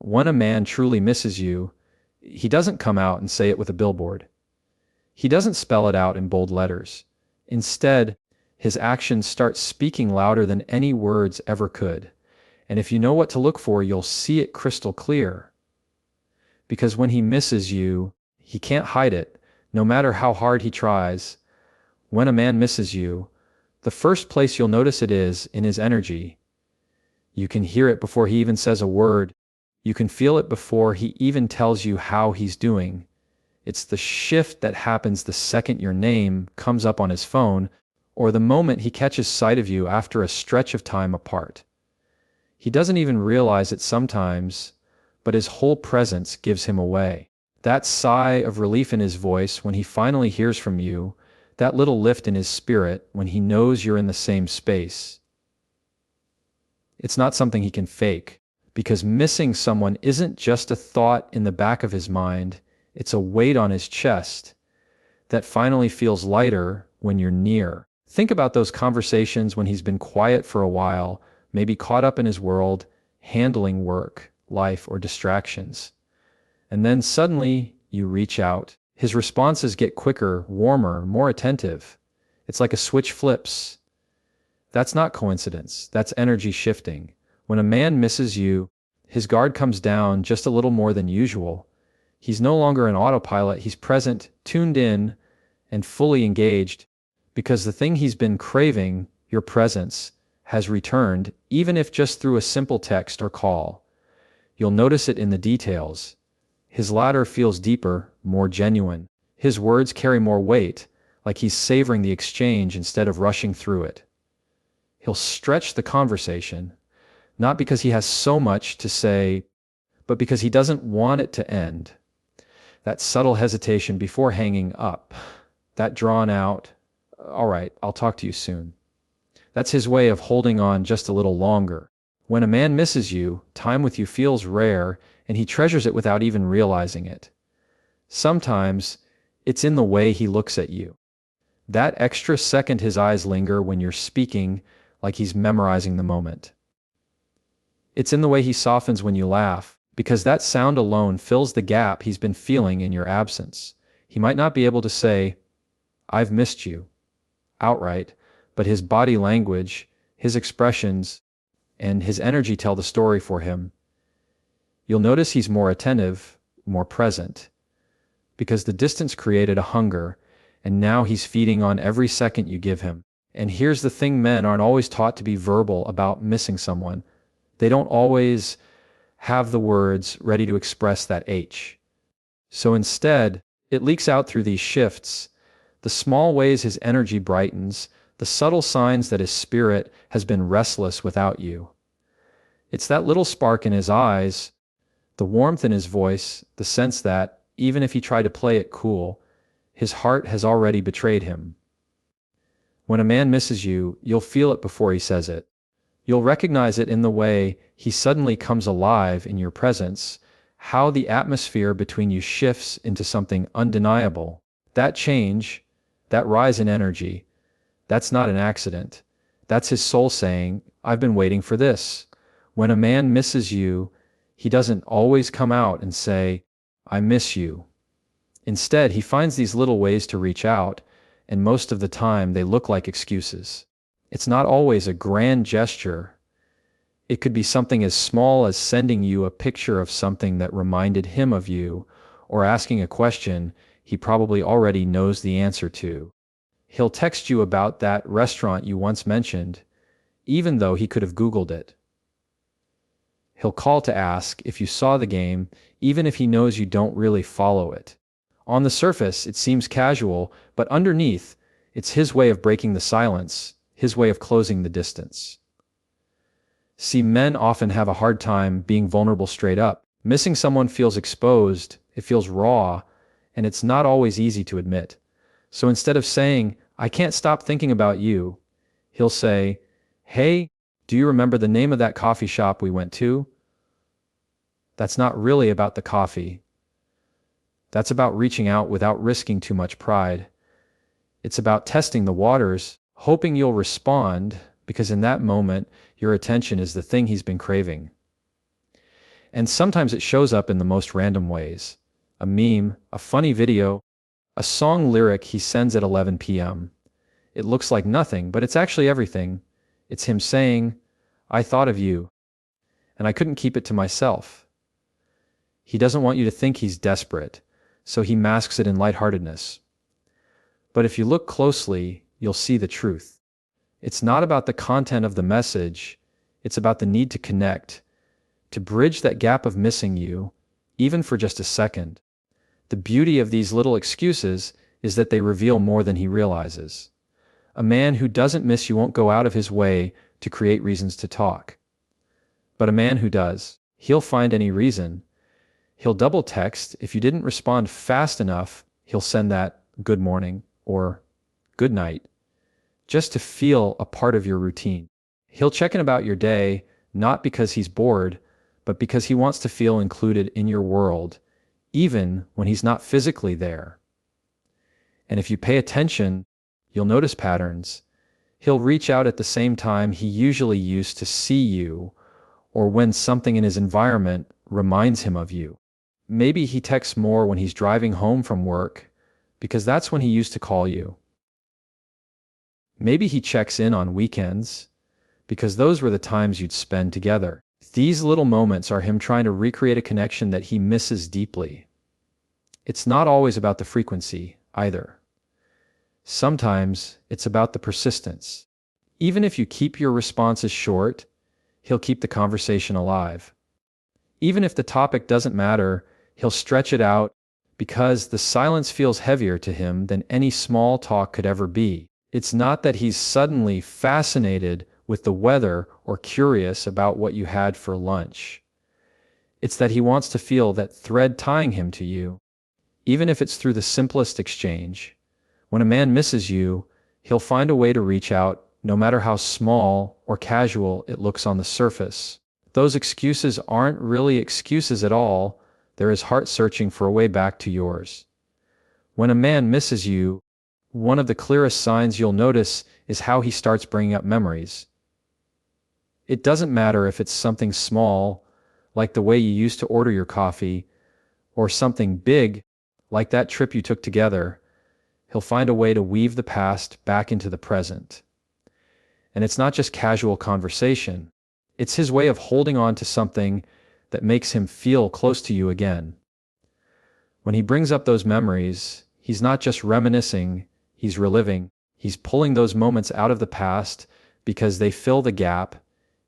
When a man truly misses you, he doesn't come out and say it with a billboard. He doesn't spell it out in bold letters. Instead, his actions start speaking louder than any words ever could. And if you know what to look for, you'll see it crystal clear. Because when he misses you, he can't hide it, no matter how hard he tries. When a man misses you, the first place you'll notice it is in his energy. You can hear it before he even says a word. You can feel it before he even tells you how he's doing. It's the shift that happens the second your name comes up on his phone, or the moment he catches sight of you after a stretch of time apart. He doesn't even realize it sometimes, but his whole presence gives him away. That sigh of relief in his voice when he finally hears from you, that little lift in his spirit when he knows you're in the same space. It's not something he can fake, because missing someone isn't just a thought in the back of his mind, it's a weight on his chest that finally feels lighter when you're near. Think about those conversations when he's been quiet for a while, maybe caught up in his world, handling work, life, or distractions. And then suddenly you reach out. His responses get quicker, warmer, more attentive. It's like a switch flips. That's not coincidence. That's energy shifting. When a man misses you, his guard comes down just a little more than usual. He's no longer an autopilot. He's present, tuned in, and fully engaged, because the thing he's been craving, your presence, has returned, even if just through a simple text or call. You'll notice it in the details. His laughter feels deeper, more genuine. His words carry more weight, like he's savoring the exchange instead of rushing through it. He'll stretch the conversation, not because he has so much to say, but because he doesn't want it to end. That subtle hesitation before hanging up, that drawn out, "All right, I'll talk to you soon." That's his way of holding on just a little longer. When a man misses you, time with you feels rare, and he treasures it without even realizing it. Sometimes, it's in the way he looks at you. That extra second his eyes linger when you're speaking, like he's memorizing the moment. It's in the way he softens when you laugh, because that sound alone fills the gap he's been feeling in your absence. He might not be able to say, "I've missed you," outright, but his body language, his expressions, and his energy tell the story for him. You'll notice he's more attentive, more present, because the distance created a hunger, and now he's feeding on every second you give him. And here's the thing: men aren't always taught to be verbal about missing someone. They don't always have the words ready to express that H. So instead, it leaks out through these shifts, the small ways his energy brightens, the subtle signs that his spirit has been restless without you. It's that little spark in his eyes, the warmth in his voice, the sense that, even if he tried to play it cool, his heart has already betrayed him. When a man misses you, you'll feel it before he says it. You'll recognize it in the way he suddenly comes alive in your presence, how the atmosphere between you shifts into something undeniable. That change, that rise in energy, that's not an accident. That's his soul saying, "I've been waiting for this." When a man misses you, he doesn't always come out and say, "I miss you." Instead, he finds these little ways to reach out, and most of the time they look like excuses. It's not always a grand gesture. It could be something as small as sending you a picture of something that reminded him of you, or asking a question he probably already knows the answer to. He'll text you about that restaurant you once mentioned, even though he could have Googled it. He'll call to ask if you saw the game, even if he knows you don't really follow it. On the surface, it seems casual, but underneath, it's his way of breaking the silence, his way of closing the distance. See, men often have a hard time being vulnerable straight up. Missing someone feels exposed, it feels raw, and it's not always easy to admit. So instead of saying, "I can't stop thinking about you," he'll say, "Hey, do you remember the name of that coffee shop we went to?" That's not really about the coffee. That's about reaching out without risking too much pride. It's about testing the waters, hoping you'll respond, because in that moment, your attention is the thing he's been craving. And sometimes it shows up in the most random ways. A meme, a funny video, a song lyric he sends at 11 p.m. It looks like nothing, but it's actually everything. It's him saying, "I thought of you, and I couldn't keep it to myself." He doesn't want you to think he's desperate, so he masks it in lightheartedness. But if you look closely, you'll see the truth. It's not about the content of the message, it's about the need to connect, to bridge that gap of missing you, even for just a second. The beauty of these little excuses is that they reveal more than he realizes. A man who doesn't miss you won't go out of his way to create reasons to talk. But a man who does, he'll find any reason. He'll double text. If you didn't respond fast enough, he'll send that good morning or good night, just to feel a part of your routine. He'll check in about your day, not because he's bored, but because he wants to feel included in your world, even when he's not physically there. And if you pay attention, you'll notice patterns. He'll reach out at the same time he usually used to see you, or when something in his environment reminds him of you. Maybe he texts more when he's driving home from work, because that's when he used to call you. Maybe he checks in on weekends, because those were the times you'd spend together. These little moments are him trying to recreate a connection that he misses deeply. It's not always about the frequency, either. Sometimes it's about the persistence. Even if you keep your responses short, he'll keep the conversation alive. Even if the topic doesn't matter, he'll stretch it out because the silence feels heavier to him than any small talk could ever be. It's not that he's suddenly fascinated with the weather or curious about what you had for lunch. It's that he wants to feel that thread tying him to you, even if it's through the simplest exchange. When a man misses you, he'll find a way to reach out, no matter how small or casual it looks on the surface. Those excuses aren't really excuses at all. They're his heart searching for a way back to yours. When a man misses you, one of the clearest signs you'll notice is how he starts bringing up memories. It doesn't matter if it's something small, like the way you used to order your coffee, or something big, like that trip you took together. He'll find a way to weave the past back into the present. And it's not just casual conversation. It's his way of holding on to something that makes him feel close to you again. When he brings up those memories, he's not just reminiscing, he's reliving. He's pulling those moments out of the past because they fill the gap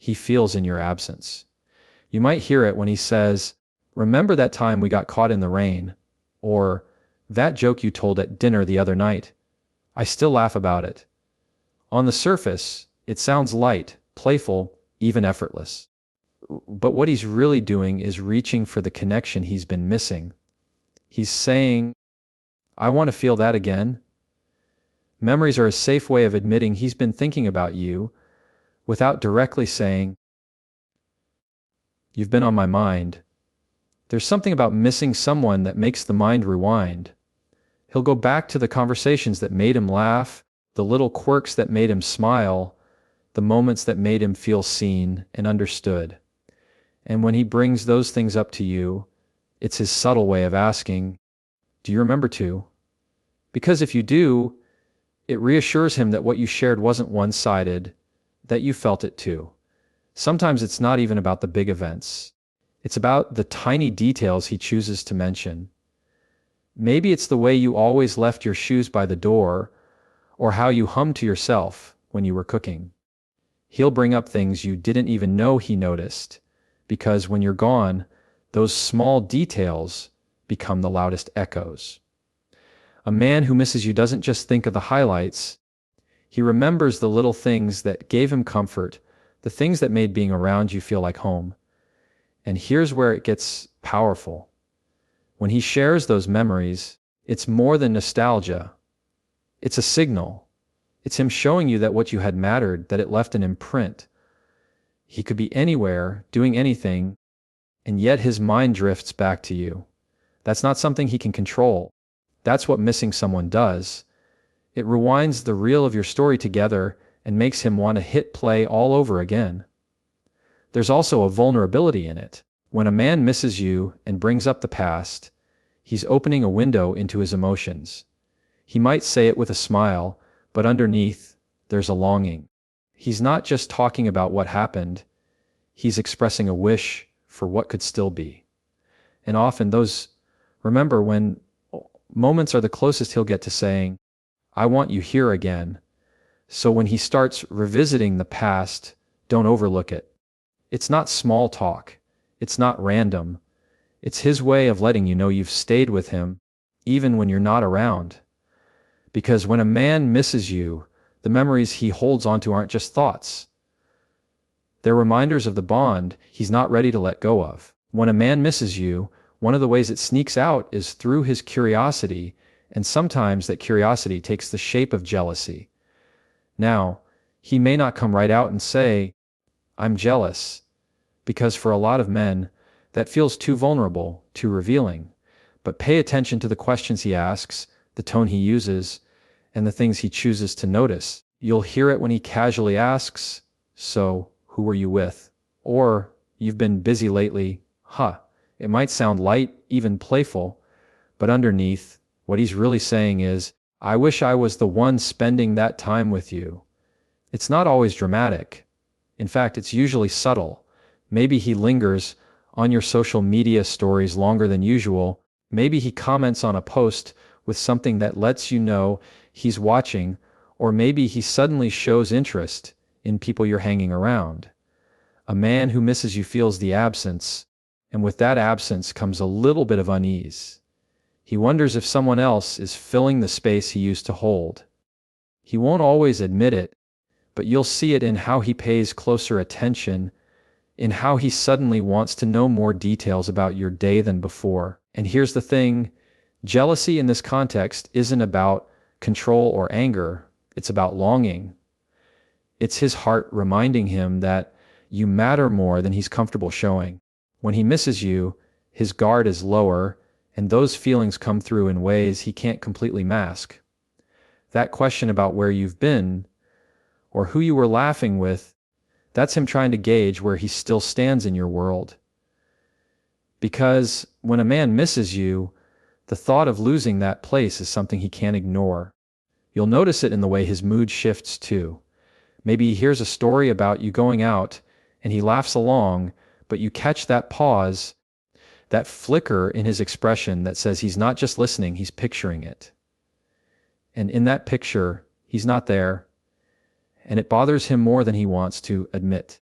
he feels in your absence. You might hear it when he says, "Remember that time we got caught in the rain?" Or, "That joke you told at dinner the other night. I still laugh about it." On the surface, it sounds light, playful, even effortless. But what he's really doing is reaching for the connection he's been missing. He's saying, "I want to feel that again." Memories are a safe way of admitting he's been thinking about you without directly saying, "You've been on my mind." There's something about missing someone that makes the mind rewind. He'll go back to the conversations that made him laugh, the little quirks that made him smile, the moments that made him feel seen and understood. And when he brings those things up to you, it's his subtle way of asking, "Do you remember to?" Because if you do, it reassures him that what you shared wasn't one-sided, that you felt it too. Sometimes it's not even about the big events. It's about the tiny details he chooses to mention. Maybe it's the way you always left your shoes by the door, or how you hummed to yourself when you were cooking. He'll bring up things you didn't even know he noticed, because when you're gone, those small details become the loudest echoes. A man who misses you doesn't just think of the highlights. He remembers the little things that gave him comfort, the things that made being around you feel like home. And here's where it gets powerful. When he shares those memories, it's more than nostalgia. It's a signal. It's him showing you that what you had mattered, that it left an imprint. He could be anywhere, doing anything, and yet his mind drifts back to you. That's not something he can control. That's what missing someone does. It rewinds the reel of your story together and makes him want to hit play all over again. There's also a vulnerability in it. When a man misses you and brings up the past, he's opening a window into his emotions. He might say it with a smile, but underneath, there's a longing. He's not just talking about what happened, he's expressing a wish for what could still be. And often remember when moments are the closest he'll get to saying, I want you here again. So when he starts revisiting the past, don't overlook it. It's not small talk. It's not random. It's his way of letting you know you've stayed with him, even when you're not around. Because when a man misses you, the memories he holds onto aren't just thoughts. They're reminders of the bond he's not ready to let go of. When a man misses you, one of the ways it sneaks out is through his curiosity, and sometimes that curiosity takes the shape of jealousy. Now, he may not come right out and say, I'm jealous, because for a lot of men, that feels too vulnerable, too revealing. But pay attention to the questions he asks, the tone he uses, and the things he chooses to notice. You'll hear it when he casually asks, so, who were you with? Or, you've been busy lately, huh? It might sound light, even playful, but underneath, what he's really saying is, I wish I was the one spending that time with you. It's not always dramatic. In fact, it's usually subtle. Maybe he lingers on your social media stories longer than usual. Maybe he comments on a post with something that lets you know he's watching, or maybe he suddenly shows interest in people you're hanging around. A man who misses you feels the absence, and with that absence comes a little bit of unease. He wonders if someone else is filling the space he used to hold. He won't always admit it, but you'll see it in how he pays closer attention, in how he suddenly wants to know more details about your day than before. And here's the thing, jealousy in this context isn't about control or anger, it's about longing. It's his heart reminding him that you matter more than he's comfortable showing. When he misses you, his guard is lower, and those feelings come through in ways he can't completely mask. That question about where you've been, or who you were laughing with, that's him trying to gauge where he still stands in your world. Because when a man misses you, the thought of losing that place is something he can't ignore. You'll notice it in the way his mood shifts too. Maybe he hears a story about you going out, and he laughs along, but you catch that pause, that flicker in his expression that says he's not just listening, he's picturing it. And in that picture, he's not there, and it bothers him more than he wants to admit.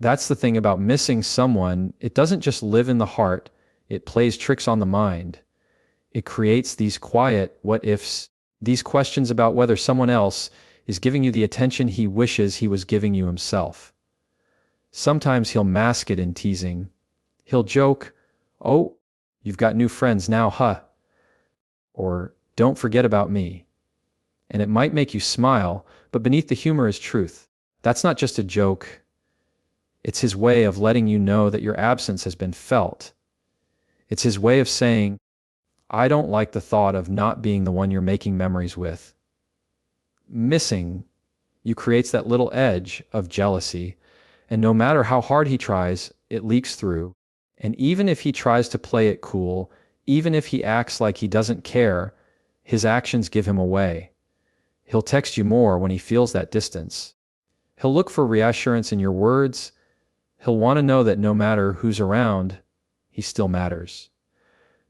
That's the thing about missing someone. It doesn't just live in the heart, it plays tricks on the mind. It creates these quiet what ifs, these questions about whether someone else is giving you the attention he wishes he was giving you himself. Sometimes he'll mask it in teasing. He'll joke, oh, you've got new friends now, huh? Or, don't forget about me. And it might make you smile, but beneath the humor is truth. That's not just a joke. It's his way of letting you know that your absence has been felt. It's his way of saying, I don't like the thought of not being the one you're making memories with. Missing you creates that little edge of jealousy, and no matter how hard he tries, it leaks through. And even if he tries to play it cool, even if he acts like he doesn't care, his actions give him away. He'll text you more when he feels that distance. He'll look for reassurance in your words. He'll want to know that no matter who's around, he still matters.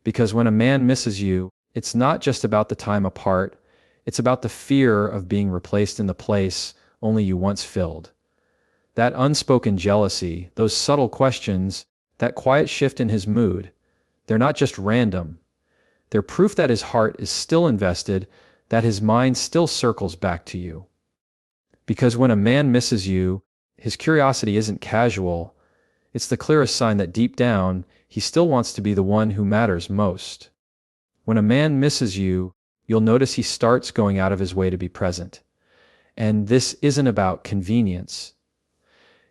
Because when a man misses you, it's not just about the time apart, it's about the fear of being replaced in the place only you once filled. That unspoken jealousy, those subtle questions, that quiet shift in his mood, they're not just random. They're proof that his heart is still invested, that his mind still circles back to you. Because when a man misses you, his curiosity isn't casual. It's the clearest sign that deep down, he still wants to be the one who matters most. When a man misses you, you'll notice he starts going out of his way to be present. And this isn't about convenience.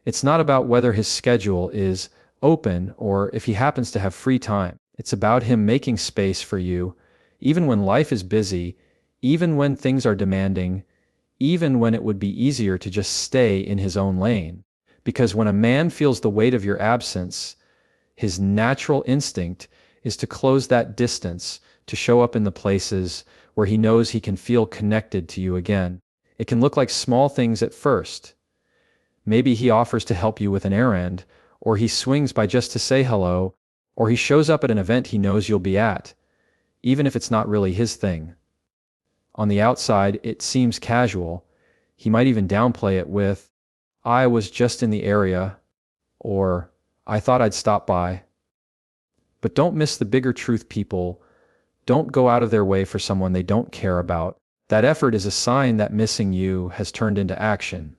It's not about whether his schedule is open or if he happens to have free time. It's about him making space for you, even when life is busy, even when things are demanding, even when it would be easier to just stay in his own lane. Because when a man feels the weight of your absence, His natural instinct is to close that distance, to show up in the places where he knows he can feel connected to you again. It can look like small things at first. Maybe he offers to help you with an errand, or he swings by just to say hello, or he shows up at an event he knows you'll be at, even if it's not really his thing. On the outside, it seems casual. He might even downplay it with, "I was just in the area," or "I thought I'd stop by." But don't miss the bigger truth, people. Don't go out of their way for someone they don't care about. That effort is a sign that missing you has turned into action.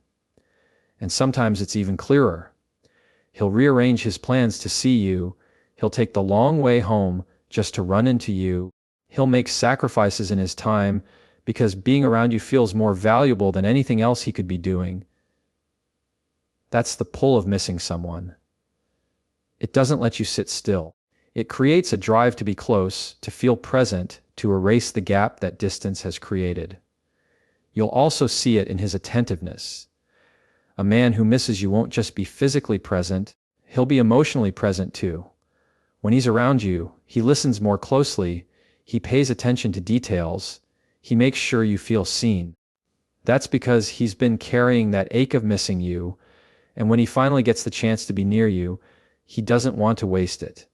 And sometimes it's even clearer. He'll rearrange his plans to see you. He'll take the long way home just to run into you. He'll make sacrifices in his time because being around you feels more valuable than anything else he could be doing. That's the pull of missing someone. It doesn't let you sit still. It creates a drive to be close, to feel present, to erase the gap that distance has created. You'll also see it in his attentiveness. A man who misses you won't just be physically present, he'll be emotionally present too. When he's around you, he listens more closely, he pays attention to details, he makes sure you feel seen. That's because he's been carrying that ache of missing you, and when he finally gets the chance to be near you, he doesn't want to waste it.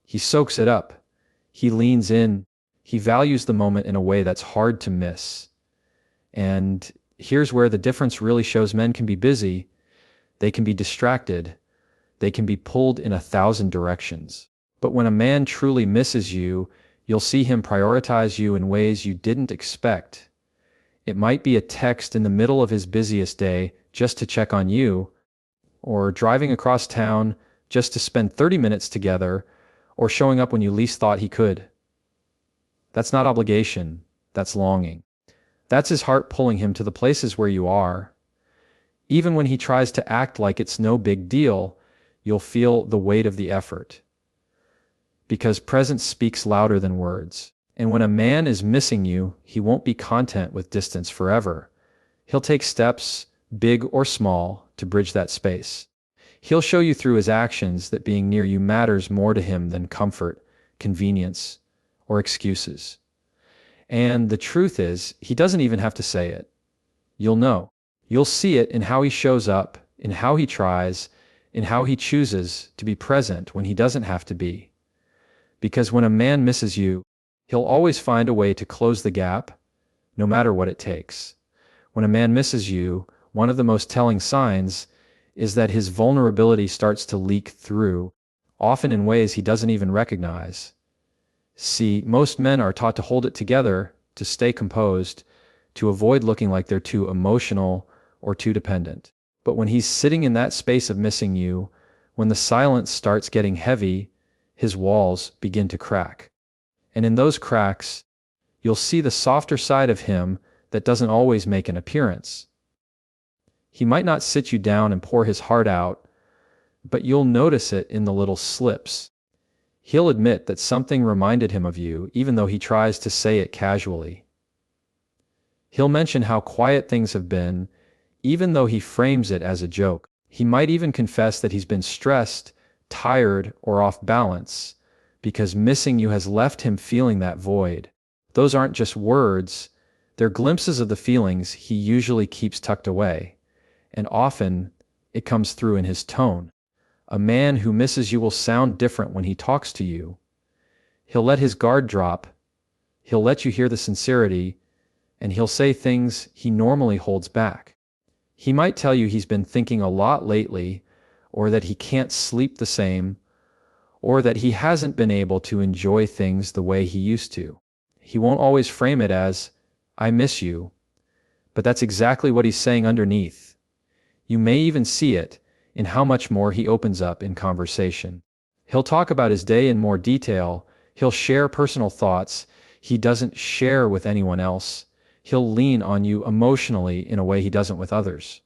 He soaks it up. He leans in. He values the moment in a way that's hard to miss. And here's where the difference really shows: men can be busy, they can be distracted, they can be pulled in 1,000 directions. But when a man truly misses you, you'll see him prioritize you in ways you didn't expect. It might be a text in the middle of his busiest day just to check on you, or driving across town just to spend 30 minutes together, or showing up when you least thought he could. That's not obligation, that's longing. That's his heart pulling him to the places where you are. Even when he tries to act like it's no big deal, you'll feel the weight of the effort. Because presence speaks louder than words. And when a man is missing you, he won't be content with distance forever. He'll take steps, big or small, to bridge that space. He'll show you through his actions that being near you matters more to him than comfort, convenience, or excuses. And the truth is, he doesn't even have to say it. You'll know. You'll see it in how he shows up, in how he tries, in how he chooses to be present when he doesn't have to be. Because when a man misses you, he'll always find a way to close the gap, no matter what it takes. When a man misses you, one of the most telling signs is that his vulnerability starts to leak through, often in ways he doesn't even recognize. See, most men are taught to hold it together, to stay composed, to avoid looking like they're too emotional or too dependent. But when he's sitting in that space of missing you, when the silence starts getting heavy, his walls begin to crack. And in those cracks, you'll see the softer side of him that doesn't always make an appearance. He might not sit you down and pour his heart out, but you'll notice it in the little slips. He'll admit that something reminded him of you, even though he tries to say it casually. He'll mention how quiet things have been, even though he frames it as a joke. He might even confess that he's been stressed, tired, or off balance, because missing you has left him feeling that void. Those aren't just words, they're glimpses of the feelings he usually keeps tucked away. And often, it comes through in his tone. A man who misses you will sound different when he talks to you. He'll let his guard drop, he'll let you hear the sincerity, and he'll say things he normally holds back. He might tell you he's been thinking a lot lately, or that he can't sleep the same, or that he hasn't been able to enjoy things the way he used to. He won't always frame it as, "I miss you," but that's exactly what he's saying underneath. You may even see it in how much more he opens up in conversation. He'll talk about his day in more detail, he'll share personal thoughts he doesn't share with anyone else, he'll lean on you emotionally in a way he doesn't with others.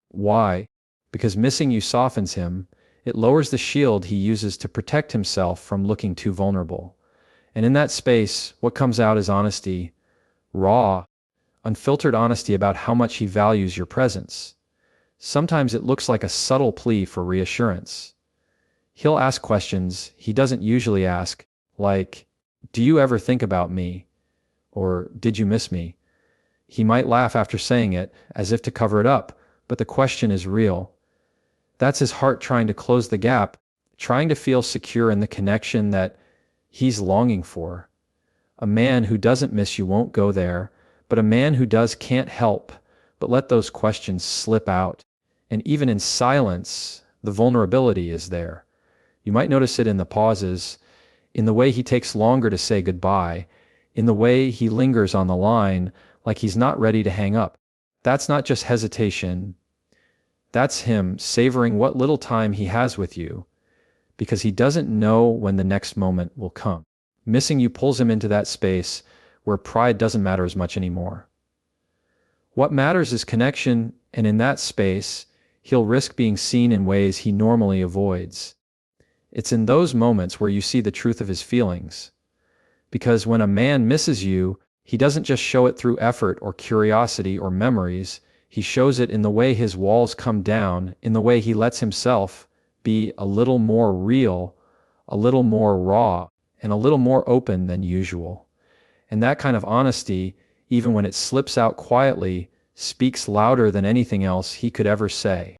Why? Because missing you softens him, it lowers the shield he uses to protect himself from looking too vulnerable. And in that space, what comes out is honesty, raw, unfiltered honesty about how much he values your presence. Sometimes it looks like a subtle plea for reassurance. He'll ask questions he doesn't usually ask, like, "Do you ever think about me?" or "Did you miss me?" He might laugh after saying it, as if to cover it up, but the question is real. That's his heart trying to close the gap, trying to feel secure in the connection that he's longing for. A man who doesn't miss you won't go there, but a man who does can't help but let those questions slip out. And even in silence, the vulnerability is there. You might notice it in the pauses, in the way he takes longer to say goodbye, in the way he lingers on the line like he's not ready to hang up. That's not just hesitation. That's him savoring what little time he has with you, because he doesn't know when the next moment will come. Missing you pulls him into that space where pride doesn't matter as much anymore. What matters is connection, and in that space, he'll risk being seen in ways he normally avoids. It's in those moments where you see the truth of his feelings. Because when a man misses you, he doesn't just show it through effort or curiosity or memories, he shows it in the way his walls come down, in the way he lets himself be a little more real, a little more raw, and a little more open than usual. And that kind of honesty, even when it slips out quietly, speaks louder than anything else he could ever say.